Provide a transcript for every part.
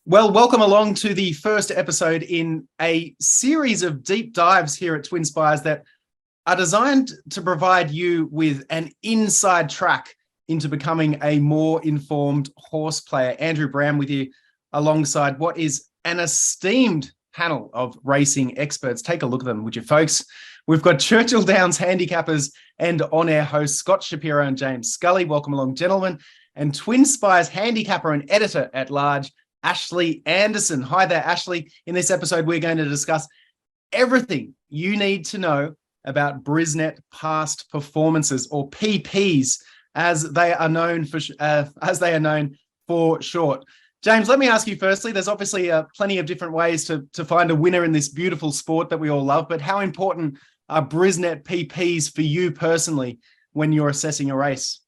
Well, welcome along to the first episode in a series of deep dives here at Twinspires that are designed to provide you with an inside track into becoming a more informed horse player. Andrew Brown with you alongside what is an esteemed panel of racing experts. Take a look at them, would you, folks? We've got Churchill Downs handicappers and on-air hosts Scott Shapiro and James Scully. Welcome along, gentlemen. And Twinspires handicapper and editor at large, Ashley Anderson. Hi there, Ashley. In this episode, we're going to discuss everything you need to know about Brisnet past performances, or PPs, as they are known for short. James, let me ask you firstly. There's obviously plenty of different ways to find a winner in this beautiful sport that we all love, but how important are Brisnet PPs for you personally when you're assessing a race?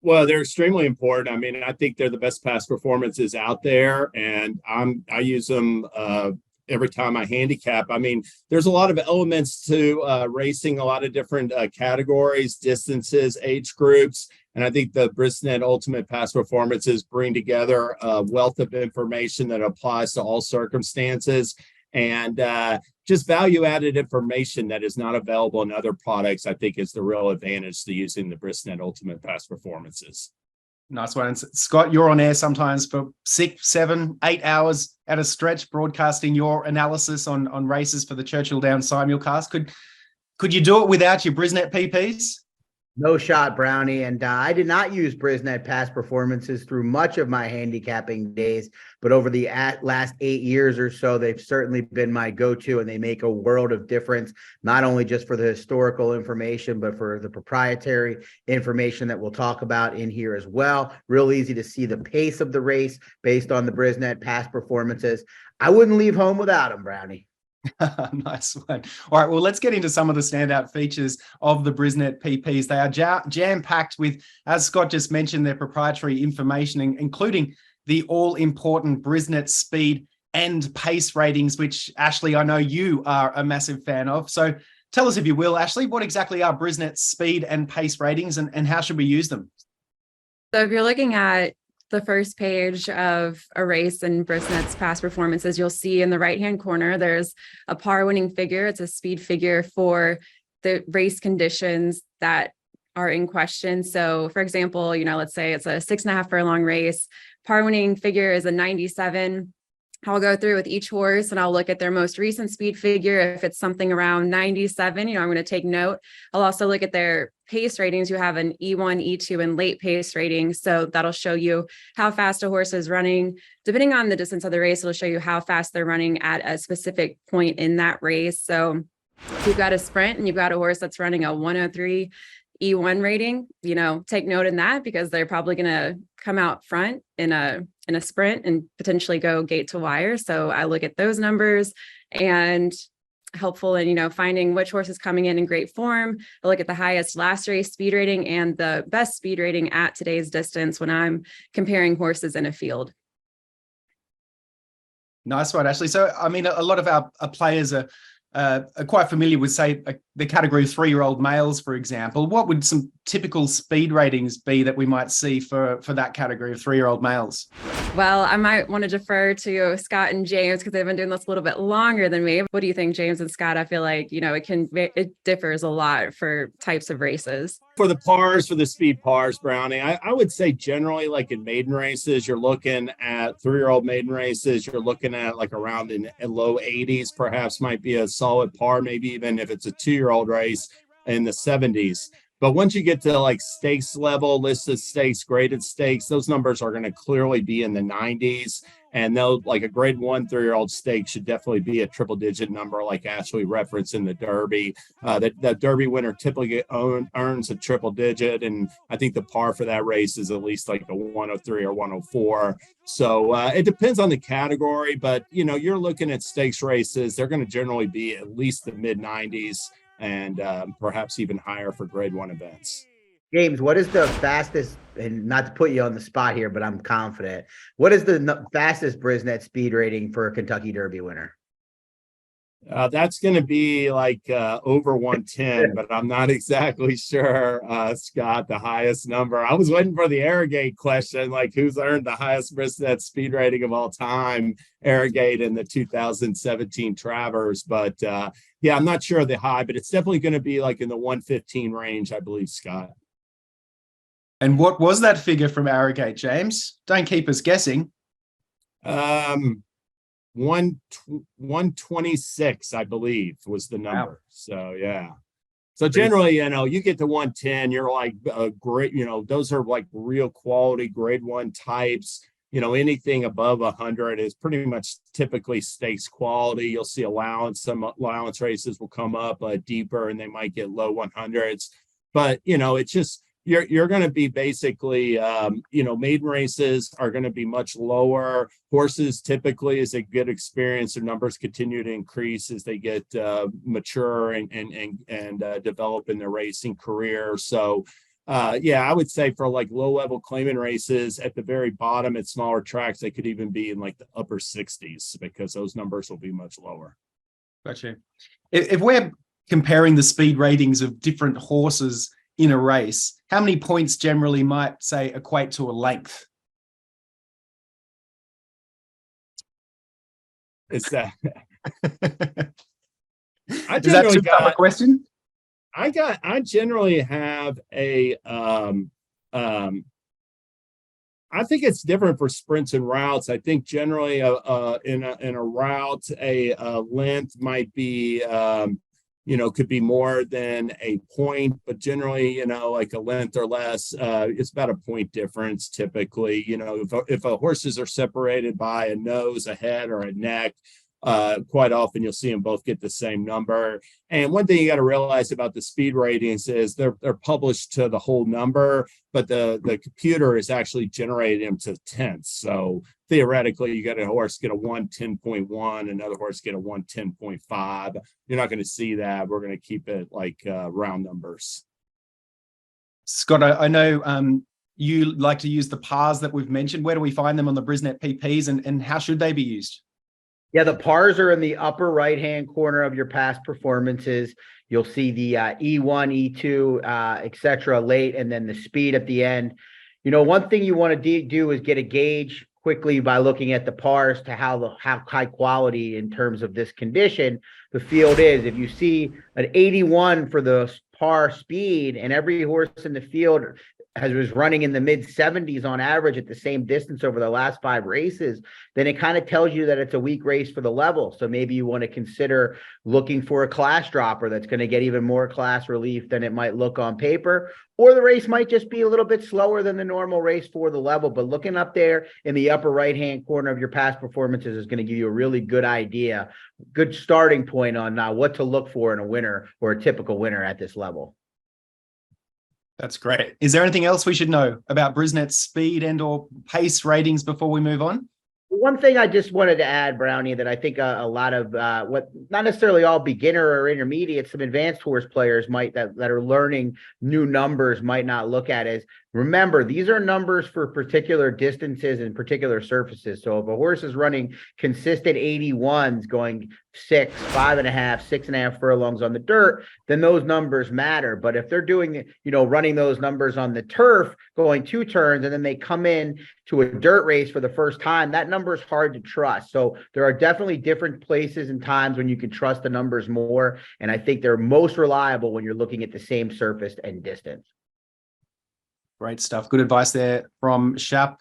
Well, they're extremely important. I mean, I think they're the best past performances out there, and I use them every time I handicap. I mean, there's a lot of elements to racing, a lot of different categories, distances, age groups, and I think the Brisnet Ultimate Past Performances bring together a wealth of information that applies to all circumstances, and just value-added information that is not available in other products, I think, is the real advantage to using the Brisnet Ultimate Past Performances. Nice one. And Scott, you're on air sometimes for 6, 7, 8 hours at a stretch, broadcasting your analysis on races for the Churchill Downs simulcast. Could you do it without your Brisnet PPs? No shot, Brownie. And I did not use Brisnet past performances through much of my handicapping days, but over the last 8 years or so, they've certainly been my go-to, and they make a world of difference, not only just for the historical information, but for the proprietary information that we'll talk about in here as well. Real easy to see the pace of the race based on the Brisnet past performances. I wouldn't leave home without them, Brownie. Nice one. All right, well, let's get into some of the standout features of the Brisnet PPs. They are jam-packed with, as Scott just mentioned, their proprietary information, including the all-important Brisnet speed and pace ratings, which, Ashley, I know you are a massive fan of. So tell us, if you will, Ashley, what exactly are Brisnet speed and pace ratings, and how should we use them? So if you're looking at the first page of a race and Brisnet's past performances, you'll see in the right-hand corner, there's a par winning figure. It's a speed figure for the race conditions that are in question. So for example, let's say it's a 6.5 furlong race. Par winning figure is a 97. I'll go through with each horse and I'll look at their most recent speed figure. If it's something around 97, I'm going to take note. I'll also look at their pace ratings. You have an E1, E2, and late pace rating. So that'll show you how fast a horse is running. Depending on the distance of the race, it'll show you how fast they're running at a specific point in that race. So if you've got a sprint and you've got a horse that's running a 103 E1 rating, take note in that, because they're probably going to come out front in a sprint and potentially go gate to wire. So I look at those numbers, and helpful in, finding which horse is coming in great form. I look at the highest last race speed rating and the best speed rating at today's distance when I'm comparing horses in a field. Nice one, Ashley. So, I mean, a lot of our players are quite familiar with, say, the category 3-year-old males, for example. What would some typical speed ratings be that we might see for that category of 3-year-old males? Well, I might want to defer to Scott and James, because they've been doing this a little bit longer than me. What do you think, James and Scott? I feel like, it differs a lot for types of races. For the pars, for the speed pars, Brownie, I would say generally, like in maiden races, you're looking at 3-year-old maiden races, you're looking at like around in low 80s, perhaps might be a solid par, maybe even if it's a 2-year-old race in the 70s. But once you get to like stakes level, listed stakes, graded stakes, those numbers are going to clearly be in the 90s. And they'll, like a grade 1 3-year-old stake should definitely be a triple-digit number, like Ashley referenced in the Derby. The Derby winner typically earns a triple-digit, and I think the par for that race is at least like a 103 or 104. So it depends on the category, but you're looking at stakes races. They're going to generally be at least the mid-90s. And perhaps even higher for grade 1 events. James, what is the fastest, and not to put you on the spot here, but I'm confident, what is the fastest Brisnet speed rating for a Kentucky Derby winner? That's going to be like over 110, but I'm not exactly sure, Scott, the highest number. I was waiting for the Arrogate question, like who's earned the highest Brisnet speed rating of all time, Arrogate in the 2017 Travers. But yeah, I'm not sure of the high, but it's definitely going to be like in the 115 range, I believe, Scott. And what was that figure from Arrogate, James? Don't keep us guessing. 126, I believe, was the number. Wow. So yeah. So generally, you get to 110, you're like great, those are like real quality grade 1 types. Anything above 100 is pretty much typically stakes quality. You'll see allowance. Some allowance races will come up deeper and they might get low 100s. But, it's just, you're going to be basically, maiden races are going to be much lower. Horses typically, as they get experience, their numbers continue to increase as they get mature and develop in their racing career. So, yeah, I would say for like low level claimant races at the very bottom at smaller tracks, they could even be in like the upper 60s because those numbers will be much lower. Gotcha. If we're comparing the speed ratings of different horses in a race, how many points generally might say equate to a length? Is that Is that too tough a question? I generally have I think it's different for sprints and routes. I think generally in a route, a length might be could be more than a point, but generally, like a length or less, it's about a point difference typically. If horses are separated by a nose, a head, or a neck, quite often you'll see them both get the same number. And one thing you got to realize about the speed ratings is they're published to the whole number, but the computer is actually generating them to tenths. So theoretically, you got a horse get a 110.1, another horse get a 110.5. You're not going to see that. We're going to keep it like round numbers. Scott, I know you like to use the pars that we've mentioned. Where do we find them on the Brisnet PPs, and how should they be used? Yeah, the pars are in the upper right-hand corner of your past performances. You'll see the E1, E2, et cetera, late, and then the speed at the end. One thing you want to do is get a gauge quickly by looking at the pars to how high quality in terms of this condition the field is. If you see an 81 for the par speed and every horse in the field was running in the mid 70s on average at the same distance over the last 5 races, then it kind of tells you that it's a weak race for the level. So maybe you want to consider looking for a class dropper that's going to get even more class relief than it might look on paper, or the race might just be a little bit slower than the normal race for the level. But looking up there in the upper right-hand corner of your past performances is going to give you a really good idea, good starting point on what to look for in a winner or a typical winner at this level. That's great. Is there anything else we should know about Brisnet's speed and or pace ratings before we move on? One thing I just wanted to add, Brownie, that I think a lot of not necessarily all beginner or intermediate, some advanced horse players that are learning new numbers might not look at is, remember, these are numbers for particular distances and particular surfaces. So if a horse is running consistent 81s going 6, 5.5, 6.5 furlongs on the dirt, then those numbers matter. But if they're doing, running those numbers on the turf, going 2 turns, and then they come in to a dirt race for the first time, that number is hard to trust. So there are definitely different places and times when you can trust the numbers more. And I think they're most reliable when you're looking at the same surface and distance. Great stuff. Good advice there from Shap.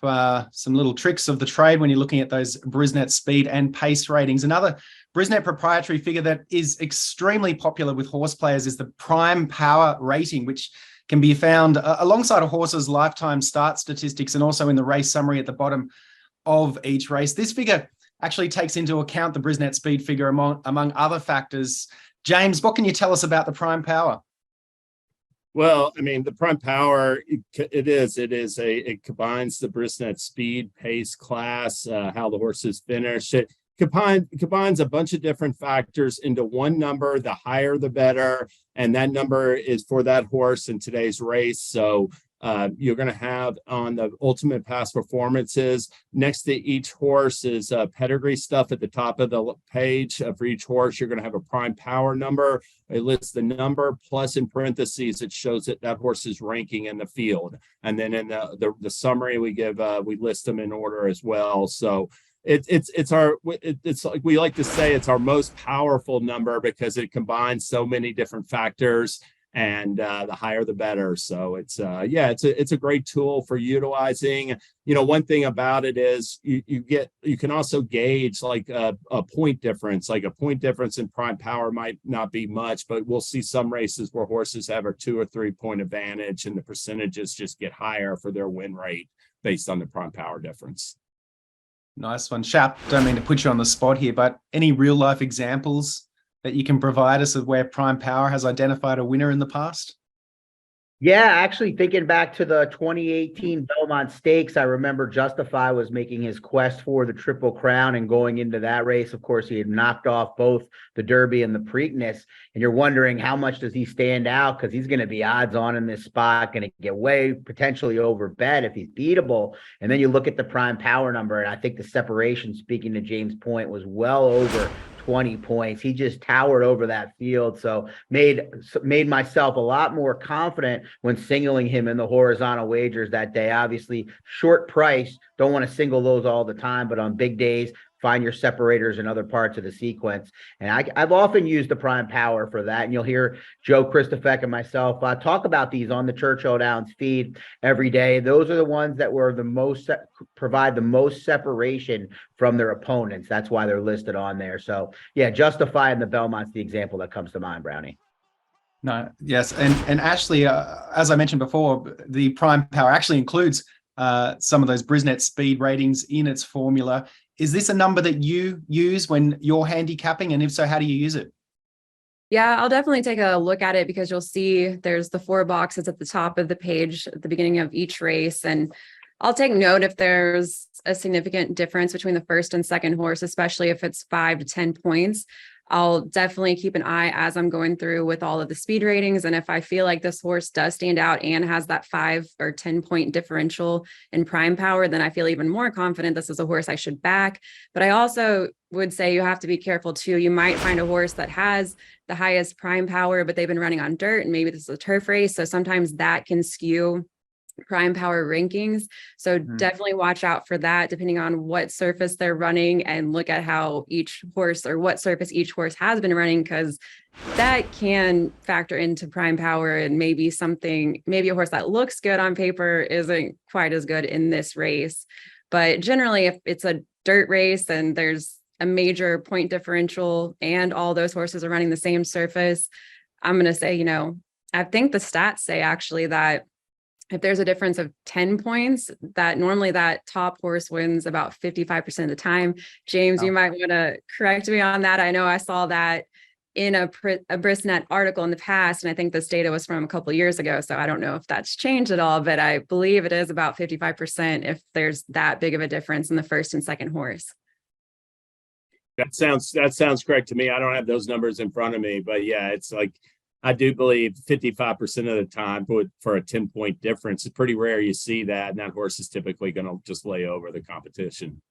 Some little tricks of the trade when you're looking at those Brisnet speed and pace ratings. Another Brisnet proprietary figure that is extremely popular with horse players is the prime power rating, which can be found alongside a horse's lifetime start statistics and also in the race summary at the bottom of each race. This figure actually takes into account the Brisnet speed figure among other factors. James, what can you tell us about the prime power? Well, I mean, the prime power, it combines the Brisnet speed, pace, class, how the horses finish. It combines a bunch of different factors into one number. The higher, the better. And that number is for that horse in today's race. So, You're going to have on the ultimate past performances, next to each horse is pedigree stuff at the top of the page. For each horse, you're going to have a prime power number. It lists the number, plus in parentheses, it shows that horse's ranking in the field. And then in the summary, we list them in order as well. So it's like we like to say, it's our most powerful number because it combines so many different factors, and the higher the better. So it's a great tool for utilizing. One thing about it is you can also gauge like a point difference. Like a point difference in prime power might not be much, but we'll see some races where horses have a 2 or 3 point advantage, and the percentages just get higher for their win rate based on the prime power difference. Nice one. Shap, don't mean to put you on the spot here, but any real life examples that you can provide us of where prime power has identified a winner in the past? Yeah, actually thinking back to the 2018 Belmont Stakes, I remember Justify was making his quest for the Triple Crown and going into that race. Of course, he had knocked off both the Derby and the Preakness, and you're wondering how much does he stand out, because he's going to be odds on in this spot, going to get way potentially over bet if he's beatable. And then you look at the prime power number, and I think the separation, speaking to James' point, was well over 20 points. He just towered over that field. So made myself a lot more confident when singling him in the horizontal wagers that day. Obviously, short price, don't want to single those all the time, but on big days, find your separators in other parts of the sequence. And I've often used the prime power for that. And you'll hear Joe Christofek and myself talk about these on the Churchill Downs feed every day. Those are the ones that were the most provide the most separation from their opponents. That's why they're listed on there. So yeah, Justify and the Belmont's the example that comes to mind, Brownie. No, yes. And Ashley, as I mentioned before, the prime power actually includes some of those Brisnet speed ratings in its formula. Is this a number that you use when you're handicapping? And if so, how do you use it? Yeah, I'll definitely take a look at it, because you'll see there's the 4 boxes at the top of the page at the beginning of each race. And I'll take note if there's a significant difference between the first and second horse, especially if it's 5 to 10 points. I'll definitely keep an eye as I'm going through with all of the speed ratings. And if I feel like this horse does stand out and has that 5 or 10 point differential in prime power, then I feel even more confident this is a horse I should back. But I also would say you have to be careful too. You might find a horse that has the highest prime power, but they've been running on dirt, and maybe this is a turf race. So sometimes that can skew prime power rankings. So definitely watch out for that, depending on what surface they're running, and look at how each horse, or what surface each horse has been running, because that can factor into prime power. And maybe a horse that looks good on paper isn't quite as good in this race. But generally, if it's a dirt race and there's a major point differential and all those horses are running the same surface, I'm going to say, I think the stats say actually that if there's a difference of 10 points, that normally that top horse wins about 55% of the time. James, you might want to correct me on that. I know I saw that in a Brisnet article in the past, and I think this data was from a couple of years ago. So I don't know if that's changed at all, but I believe it is about 55% if there's that big of a difference in the first and second horse. That sounds correct to me. I don't have those numbers in front of me, but yeah, it's like, I do believe 55% of the time for a 10 point difference. It's pretty rare you see that, and that horse is typically going to just lay over the competition.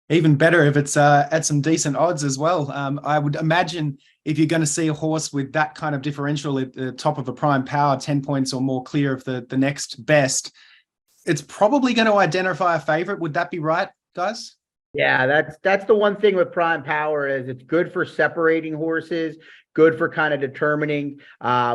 Even better if it's at some decent odds as well. I would imagine if you're going to see a horse with that kind of differential at the top of a prime power, 10 points or more clear of the next best, it's probably going to identify a favorite. Would that be right, guys? Yeah, that's the one thing with prime power, is it's good for separating horses, good for kind of determining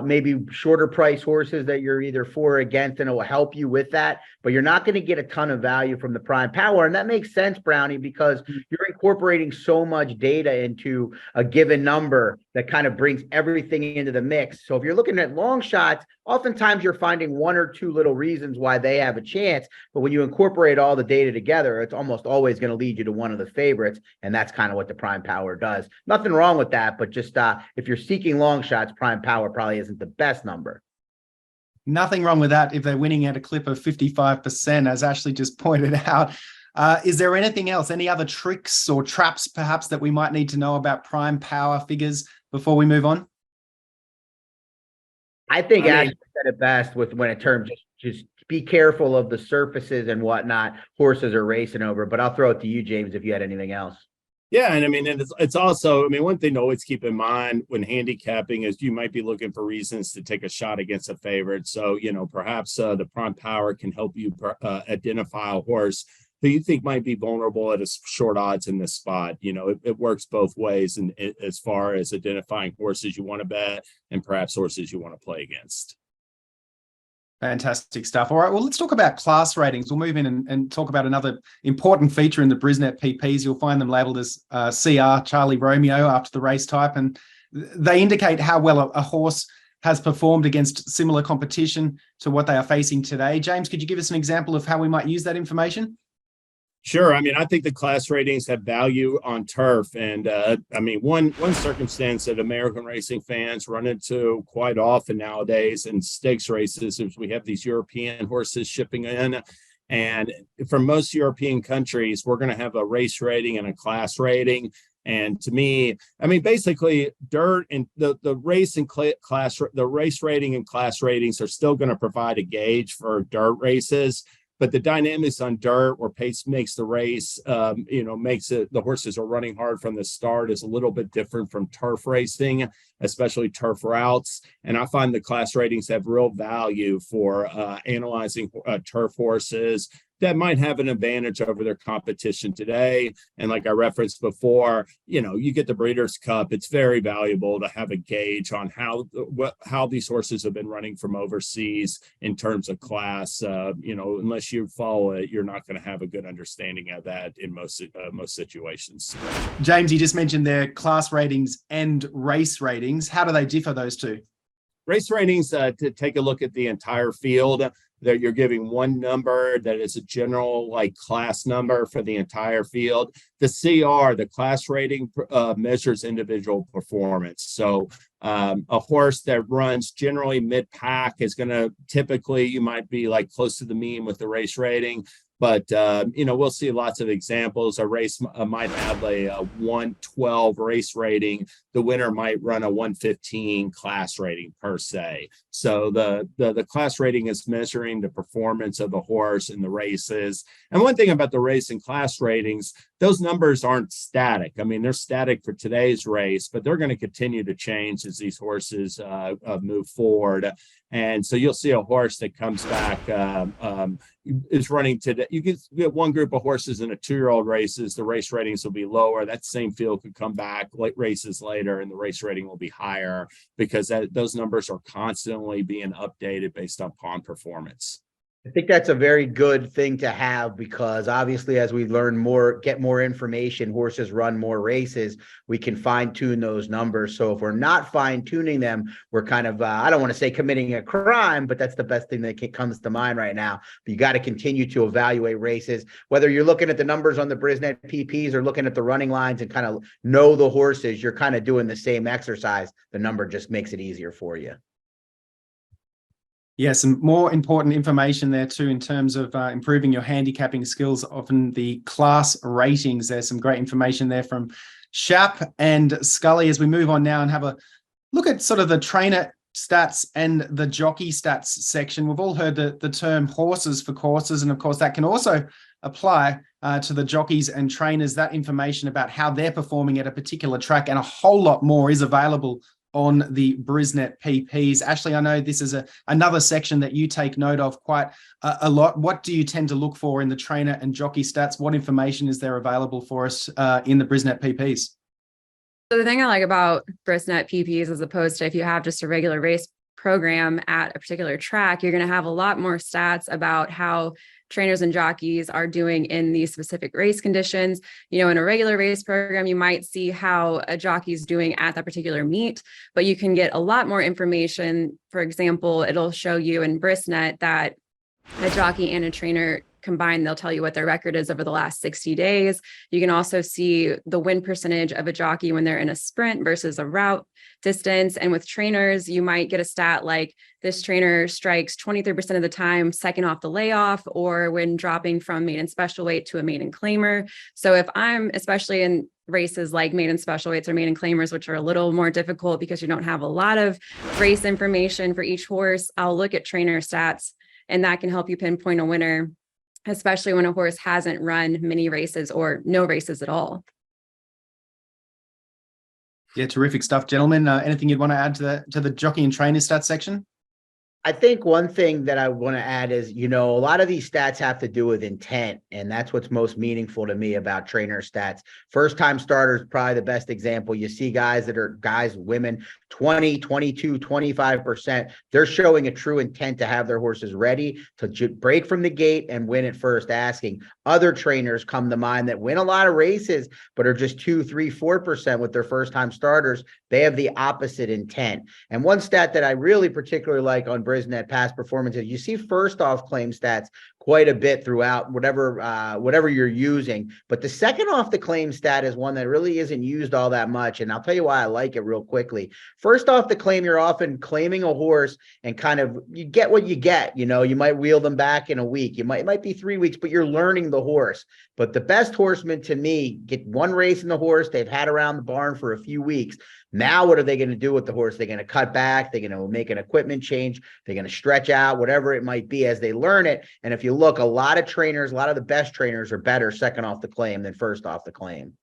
maybe shorter price horses that you're either for or against, and it will help you with that. But you're not going to get a ton of value from the prime power. And that makes sense, Brownie, because you're incorporating so much data into a given number that kind of brings everything into the mix. So if you're looking at long shots, oftentimes you're finding 1 or 2 little reasons why they have a chance. But when you incorporate all the data together, it's almost always going to lead you to one of the favorites. And that's kind of what the prime power does. Nothing wrong with that, but just if you're seeking long shots, prime power probably isn't the best number. Nothing wrong with that if they're winning at a clip of 55%, as Ashley just pointed out. Is there anything else, any other tricks or traps perhaps that we might need to know about prime power figures before we move on? I think I mean- Ashley said it best with when it terms just be careful of the surfaces and whatnot horses are racing over. But I'll throw it to you, James, if you had anything else. Yeah, and I mean, and it's also, I mean, one thing to always keep in mind when handicapping is you might be looking for reasons to take a shot against a favorite. So, perhaps the prompt power can help you identify a horse who you think might be vulnerable at a short odds in this spot. It works both ways, and as far as identifying horses you want to bet and perhaps horses you want to play against. Fantastic stuff. All right, well, let's talk about class ratings. We'll move in and talk about another important feature in the Brisnet PPs. You'll find them labeled as CR, Charlie Romeo, after the race type, and they indicate how well a horse has performed against similar competition to what they are facing today. James, could you give us an example of how we might use that information? Sure. I mean, I think the class ratings have value on turf. And I mean, one circumstance that American racing fans run into quite often nowadays in stakes races is we have these European horses shipping in. And for most European countries, we're going to have a race rating and a class rating. And to me, I mean, basically, dirt and the race and class, the race rating and class ratings are still going to provide a gauge for dirt races. But the dynamics on dirt, where pace makes the race, makes it, the horses are running hard from the start, is a little bit different from turf racing, especially turf routes. And I find the class ratings have real value for analyzing turf horses that might have an advantage over their competition today. And like I referenced before, you get the Breeders' Cup, it's very valuable to have a gauge on how these horses have been running from overseas in terms of class. Unless you follow it, you're not going to have a good understanding of that in most situations. James, you just mentioned their class ratings and race ratings. How do they differ, those two? Race ratings, to take a look at the entire field, that you're giving one number that is a general class number for the entire field. The CR, the class rating, measures individual performance. So a horse that runs generally mid-pack is going to typically, you might be close to the mean with the race rating. But, we'll see lots of examples. A race might have a 112 race rating. The winner might run a 115 class rating per se. So the class rating is measuring the performance of the horse in the races. And one thing about the race and class ratings, those numbers aren't static. I mean, they're static for today's race, but they're going to continue to change as these horses move forward. And so you'll see a horse that comes back, is running today. You get one group of horses in a 2-year-old races, the race ratings will be lower. That same field could come back races later and the race rating will be higher because those numbers are constantly being updated based upon performance. I think that's a very good thing to have because obviously as we learn more, get more information, horses run more races, we can fine tune those numbers. So if we're not fine tuning them, we're kind of, I don't want to say committing a crime, but that's the best thing that comes to mind right now. But you got to continue to evaluate races, whether you're looking at the numbers on the Brisnet PPs or looking at the running lines and kind of know the horses, you're kind of doing the same exercise. The number just makes it easier for you. Yeah, some more important information there too in terms of improving your handicapping skills. Often the class ratings, there's some great information there from Shap and Scully as we move on now and have a look at sort of the trainer stats and the jockey stats section. We've all heard the term horses for courses, and of course that can also apply to the jockeys and trainers. That information about how they're performing at a particular track and a whole lot more is available on the Brisnet PPs. Ashley, I know this is another section that you take note of quite a lot. What do you tend to look for in the trainer and jockey stats? What information is there available for us in the Brisnet PPs? So the thing I like about Brisnet PPs, as opposed to if you have just a regular race program at a particular track, you're going to have a lot more stats about how trainers and jockeys are doing in these specific race conditions. In a regular race program, you might see how a jockey is doing at that particular meet, but you can get a lot more information. For example, it'll show you in Brisnet that a jockey and a trainer combined, they'll tell you what their record is over the last 60 days. You can also see the win percentage of a jockey when they're in a sprint versus a route distance. And with trainers, you might get a stat like this trainer strikes 23% of the time second off the layoff, or when dropping from maiden special weight to a maiden claimer. So if I'm especially in races like maiden special weights or maiden claimers, which are a little more difficult because you don't have a lot of race information for each horse, I'll look at trainer stats, and that can help you pinpoint a winner, especially when a horse hasn't run many races or no races at all. Yeah, terrific stuff, gentlemen. Anything you'd want to add to the jockey and trainer stats section? I think one thing that I want to add is, a lot of these stats have to do with intent, and that's what's most meaningful to me about trainer stats. First time starters, probably the best example. You see women, 20, 22, 25%. They're showing a true intent to have their horses ready to break from the gate and win at first asking. Other trainers come to mind that win a lot of races, but are just 2, 3, 4% with their first time starters. They have the opposite intent. And one stat that I really particularly like on Brisnet past performances, you see first off claim stats quite a bit throughout whatever you're using. But the second off the claim stat is one that really isn't used all that much. And I'll tell you why I like it real quickly. First off the claim, you're often claiming a horse and you get what you get. You might wheel them back in a week. It might be 3 weeks, but you're learning the horse. But the best horsemen to me get one race in the horse they've had around the barn for a few weeks. Now, what are they going to do with the horse? They're going to cut back. They're going to make an equipment change. They're going to stretch out, whatever it might be as they learn it. And if you look, a lot of the best trainers are better second off the claim than first off the claim.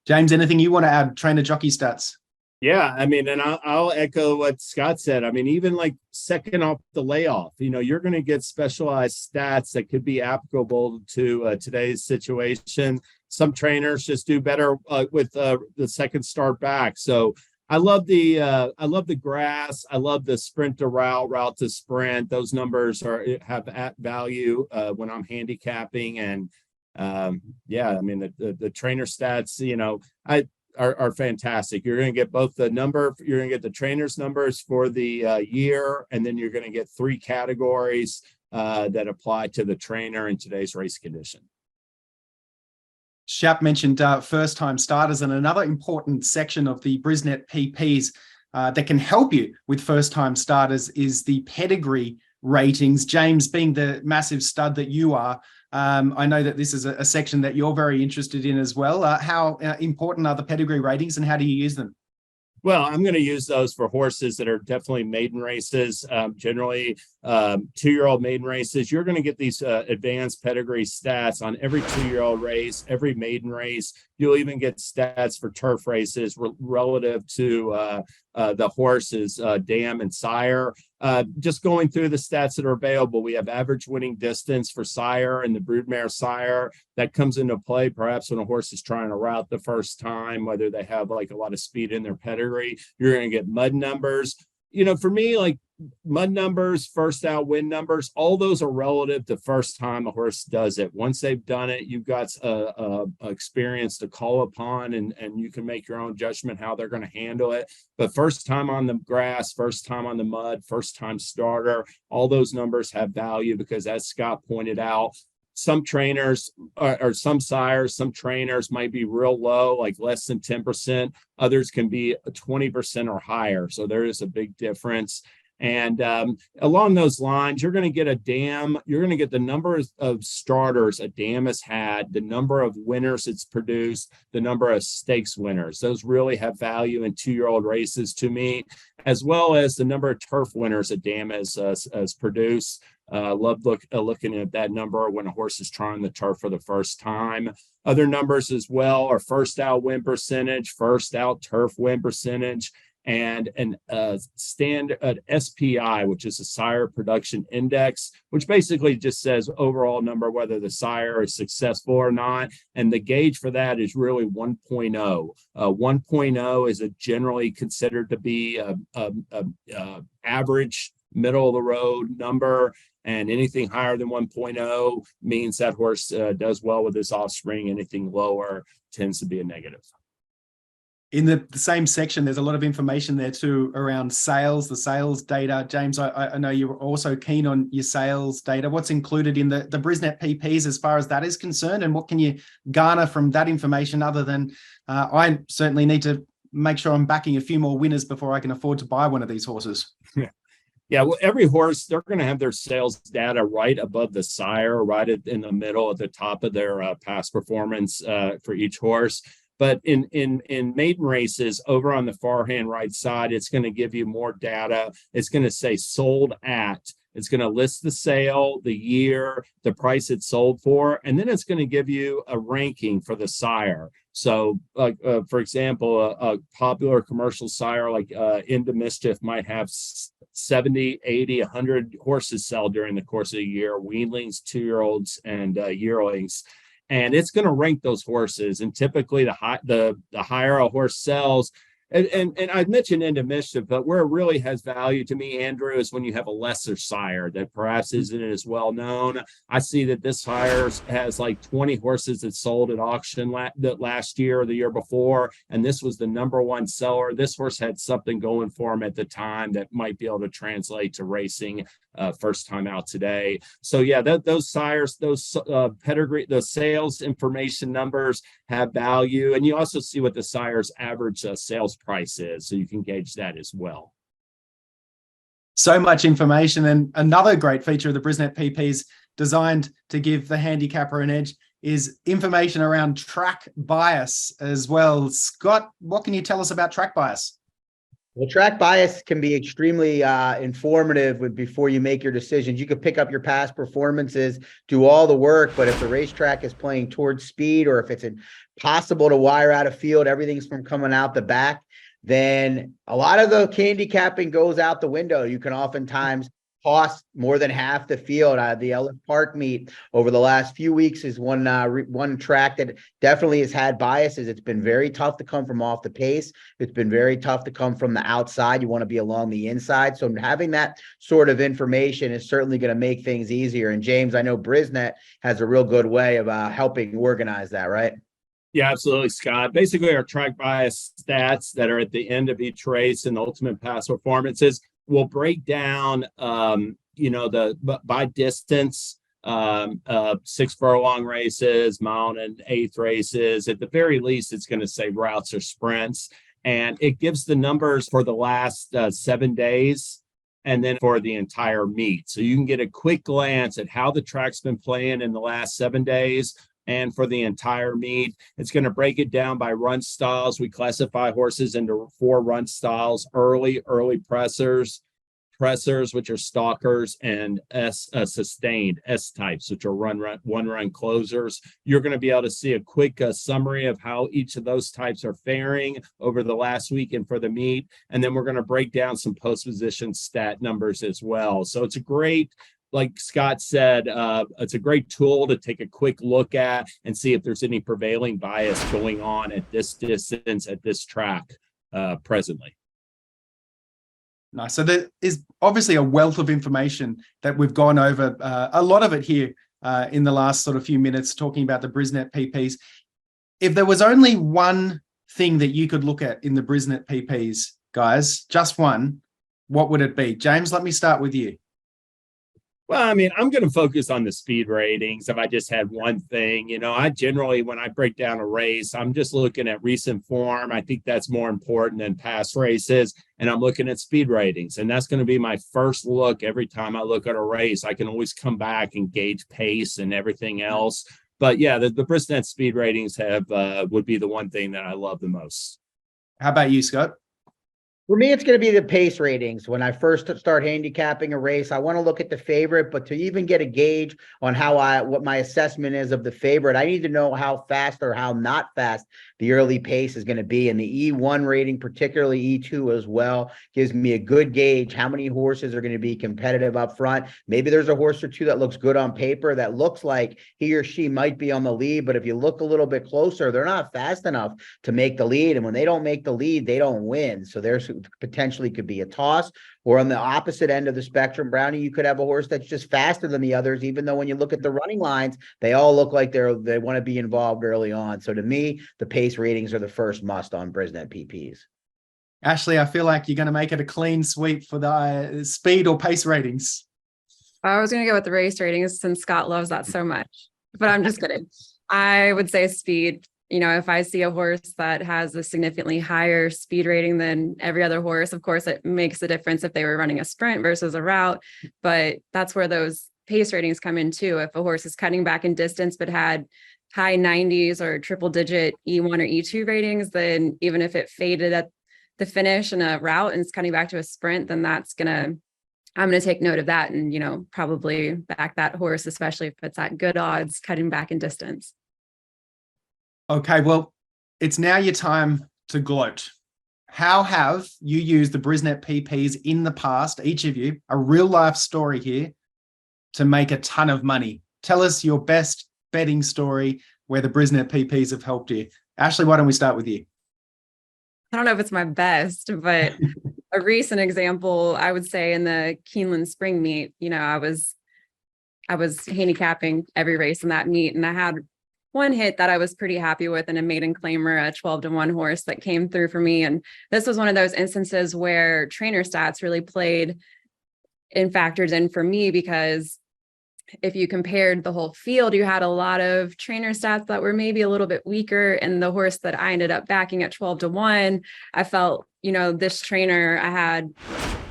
James, anything you want to add? Trainer jockey stats? Yeah, and I'll echo what Scott said. Even like second off the layoff, you're going to get specialized stats that could be applicable to today's situation. Some trainers just do better with the second start back. So I love the grass. I love the sprint to route to sprint. Those numbers have at value when I'm handicapping. And the trainer stats, are fantastic. You're going to get both you're going to get the trainer's numbers for the year, and then you're going to get 3 categories that apply to the trainer in today's race condition. Shap mentioned first-time starters, and another important section of the Brisnet PPs that can help you with first-time starters is the pedigree ratings. James, being the massive stud that you are, I know that this is a section that you're very interested in as well. How important are the pedigree ratings, and how do you use them? Well, I'm going to use those for horses that are definitely maiden races. Generally, 2-year-old maiden races. You're going to get these advanced pedigree stats on every 2-year-old race, every maiden race. You'll even get stats for turf races relative to the horses, dam and sire. Just going through the stats that are available, we have average winning distance for sire and the broodmare sire. That comes into play perhaps when a horse is trying to route the first time, whether they have like a lot of speed in their pedigree. You're going to get mud numbers. For me, like mud numbers, first out win numbers, all those are relative to first time a horse does it. Once they've done it, you've got experience to call upon, and you can make your own judgment how they're going to handle it. But first time on the grass, first time on the mud, first time starter, all those numbers have value because, as Scott pointed out, some trainers or some sires, some trainers might be real low, like less than 10%. Others can be 20% or higher. So there is a big difference. And along those lines, you're going to get a dam. You're going to get the number of starters a dam has had, the number of winners it's produced, the number of stakes winners. Those really have value in 2-year-old races to me, as well as the number of turf winners a dam has produced. Love looking at that number when a horse is trying the turf for the first time. Other numbers as well are first out win percentage, first out turf win percentage, and an standard SPI, which is a sire production index, which basically just says overall number, whether the sire is successful or not. And the gauge for that is really 1.0. 1.0 is generally considered to be a average, middle of the road number. And anything higher than 1.0 means that horse does well with his offspring. Anything lower tends to be a negative. In the same section, there's a lot of information there too around sales, the sales data. James, I know you're also keen on your sales data. What's included in the Brisnet PPs as far as that is concerned, and what can you garner from that information other than I certainly need to make sure I'm backing a few more winners before I can afford to buy one of these horses? Yeah, well, every horse, they're going to have their sales data right above the sire, in the middle at the top of their past performance for each horse. But in maiden races, over on the far hand right side, it's going to give you more data. It's going to say sold at. It's going to list the sale, the year, the price it sold for, and then it's going to give you a ranking for the sire. So, for example, a popular commercial sire like Into Mischief might have 70, 80, 100 horses sell during the course of a year, weanlings, 2-year-olds, and yearlings. And it's going to rank those horses. And typically the higher a horse sells, and I'd mentioned Into Mischief, but where it really has value to me, Andrew, is when you have a lesser sire that perhaps isn't as well known. I see that this sire has like 20 horses that sold at auction last year or the year before, and this was the #1 seller. This horse had something going for him at the time that might be able to translate to racing first time out today. So yeah, those sires, those pedigree, those sales information numbers have value, and you also see what the sire's average sales price is, so you can gauge that as well. So much information, and another great feature of the Brisnet PPs designed to give the handicapper an edge is information around track bias as well. Scott, what can you tell us about track bias? Well, track bias can be extremely informative before you make your decisions. You could pick up your past performances, do all the work, but if the racetrack is playing towards speed, or if it's impossible to wire out a field, everything's from coming out the back, then a lot of the handicapping goes out the window. You can oftentimes cost more than half the field. The Ellis Park meet over the last few weeks is one track that definitely has had biases. It's been very tough to come from off the pace. It's been very tough to come from the outside. You want to be along the inside. So having that sort of information is certainly going to make things easier. And James, I know Brisnet has a real good way of helping organize that, right? Yeah, absolutely, Scott. Basically, our track bias stats that are at the end of each race and ultimate past performances will break down, by distance, 6 furlong races, mile and eighth races. At the very least, it's going to say routes or sprints, and it gives the numbers for the last 7 days and then for the entire meet. So you can get a quick glance at how the track's been playing in the last 7 days. And for the entire meet, it's going to break it down by run styles. We classify horses into 4 run styles: early pressers, which are stalkers, and sustained S types, which are one run closers. You're going to be able to see a quick summary of how each of those types are faring over the last weekend for the meet. And then we're going to break down some post position stat numbers as well. So it's a great, like Scott said, it's a great tool to take a quick look at and see if there's any prevailing bias going on at this distance, at this track presently. Nice. So there is obviously a wealth of information that we've gone over, a lot of it here in the last sort of few minutes talking about the Brisnet PPs. If there was only one thing that you could look at in the Brisnet PPs, guys, just one, what would it be? James, let me start with you. Well, I mean, I'm going to focus on the speed ratings. If I just had one thing, I generally, when I break down a race, I'm just looking at recent form. I think that's more important than past races. And I'm looking at speed ratings. And that's going to be my first look every time I look at a race. I can always come back and gauge pace and everything else. But yeah, the Brisnet speed ratings would be the one thing that I love the most. How about you, Scott? For me, it's going to be the pace ratings. When I first start handicapping a race, I want to look at the favorite, but to even get a gauge on what my assessment is of the favorite, I need to know how fast or how not fast the early pace is going to be. And the E1 rating, particularly E2 as well, gives me a good gauge how many horses are going to be competitive up front. Maybe there's a horse or two that looks good on paper that looks like he or she might be on the lead, but if you look a little bit closer, they're not fast enough to make the lead. And when they don't make the lead, they don't win. So there's potentially could be a toss. Or on the opposite end of the spectrum, Brownie, you could have a horse that's just faster than the others, even though when you look at the running lines, they all look like they want to be involved early on. So to me, the pace ratings are the first must on Brisnet PPs. Ashley, I feel like you're going to make it a clean sweep for the speed or pace ratings. I was going to go with the race ratings since Scott loves that so much, but I'm just kidding. I would say speed. if I see a horse that has a significantly higher speed rating than every other horse, of course, it makes a difference if they were running a sprint versus a route. But that's where those pace ratings come in too. If a horse is cutting back in distance, but had high 90s or triple digit E1 or E2 ratings, then even if it faded at the finish in a route and it's cutting back to a sprint, then I'm going to take note of that and, probably back that horse, especially if it's at good odds, cutting back in distance. Okay, well, it's now your time to gloat. How have you used the Brisnet PPs in the past, each of you, a real life story here, to make a ton of money? Tell us your best betting story where the Brisnet PPs have helped you. Ashley, why don't we start with you? I don't know if it's my best, but a recent example, I would say in the Keeneland Spring Meet, I was handicapping every race in that meet, and I had one hit that I was pretty happy with in a maiden claimer, a 12-1 horse that came through for me. And this was one of those instances where trainer stats really played and factored in for me, because if you compared the whole field, you had a lot of trainer stats that were maybe a little bit weaker. And the horse that I ended up backing at 12-1, I felt, this trainer, I had,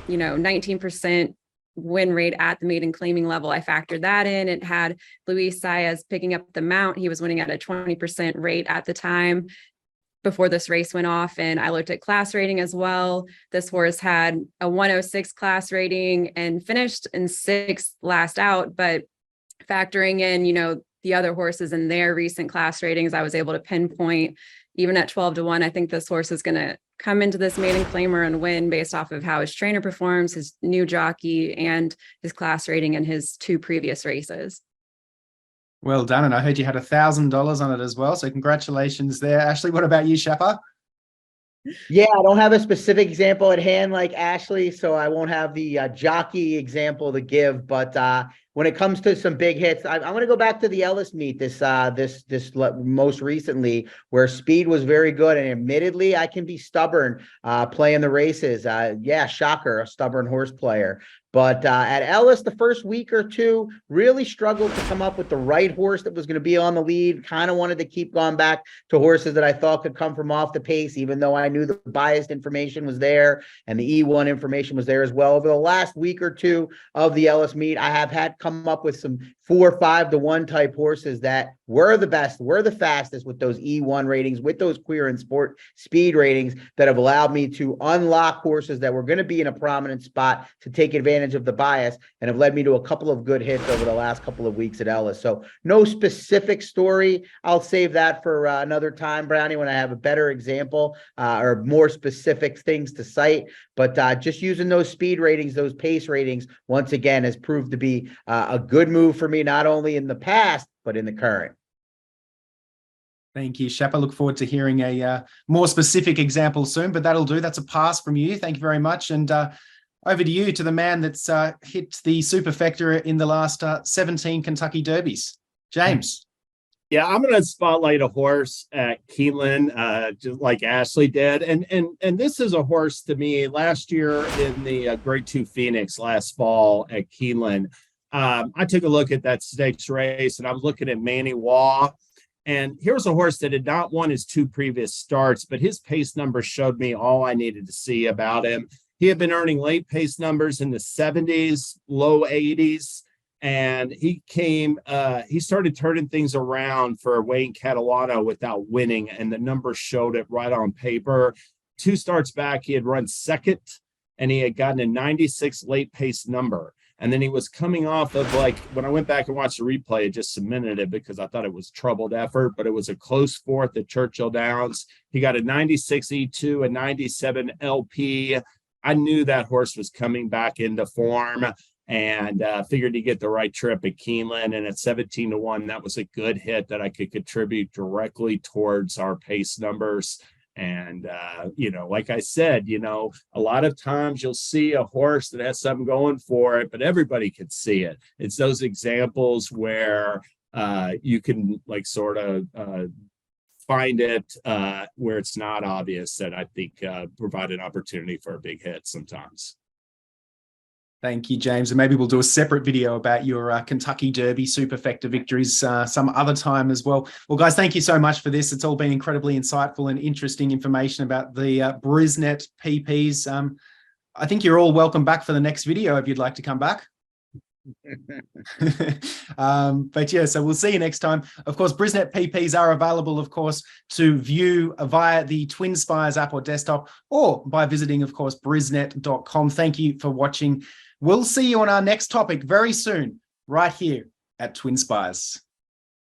19% win rate at the maiden claiming level. I factored that in. It had Luis Saez picking up the mount. He was winning at a 20% rate at the time before this race went off. And I looked at class rating as well. This horse had a 106 class rating and finished in 6th last out, but factoring in, the other horses in their recent class ratings, I was able to pinpoint, even at 12-1, I think this horse is going to come into this maiden claimer and win based off of how his trainer performs, his new jockey, and his class rating in his 2 previous races. Well done. And I heard you had $1,000 on it as well. So congratulations there. Ashley, what about you, Shappa? Yeah, I don't have a specific example at hand like Ashley, so I won't have the jockey example to give. But when it comes to some big hits, I'm going to go back to the Ellis meet this most recently, where speed was very good. And admittedly, I can be stubborn playing the races. Yeah, shocker, a stubborn horse player. But at Ellis, the first week or two, really struggled to come up with the right horse that was going to be on the lead. Kind of wanted to keep going back to horses that I thought could come from off the pace, even though I knew the biased information was there and the E1 information was there as well. Over the last week or two of the Ellis meet, I have had come up with some 4 or 5-1 type horses that were the best, were the fastest with those E1 ratings, with those queer and sport speed ratings that have allowed me to unlock horses that were going to be in a prominent spot to take advantage of the bias, and have led me to a couple of good hits over the last couple of weeks at Ellis. So no specific story. I'll save that for another time, Brownie, when I have a better example or more specific things to cite. But just using those speed ratings, those pace ratings, once again, has proved to be a good move for me, not only in the past, but in the current. Thank you, Shep. I look forward to hearing a more specific example soon, but that'll do. That's a pass from you. Thank you very much. And over to you, to the man that's hit the superfecta in the last 17 Kentucky Derbies. James. Yeah, I'm going to spotlight a horse at Keeneland, just like Ashley did. And this is a horse to me last year in the Grade 2 Phoenix last fall at Keeneland. I took a look at that stakes race, and I was looking at Manny Waugh. And here's a horse that had not won his 2 previous starts, but his pace numbers showed me all I needed to see about him. He had been earning late pace numbers in the 70s, low 80s, and he started turning things around for Wayne Catalano without winning, and the numbers showed it right on paper. 2 starts back, he had run second, and he had gotten a 96 late pace number. And then he was coming off of, like, when I went back and watched the replay, I just submitted it because I thought it was troubled effort, but it was a close 4th at Churchill Downs. He got a 96 E2, a 97 LP. I knew that horse was coming back into form, and figured he'd get the right trip at Keeneland. And at 17-1, that was a good hit that I could contribute directly towards our pace numbers. And, like I said, a lot of times you'll see a horse that has something going for it, but everybody can see it. It's those examples where you can sort of find it where it's not obvious that I think provide an opportunity for a big hit sometimes. Thank you, James. And maybe we'll do a separate video about your Kentucky Derby superfecta victories some other time as well. Well, guys, thank you so much for this. It's all been incredibly insightful and interesting information about the Brisnet PPs. I think you're all welcome back for the next video if you'd like to come back. But yeah, so we'll see you next time. Of course, Brisnet PPs are available, of course, to view via the Twinspires app or desktop, or by visiting, of course, brisnet.com. Thank you for watching. We'll see you on our next topic very soon, right here at Twinspires.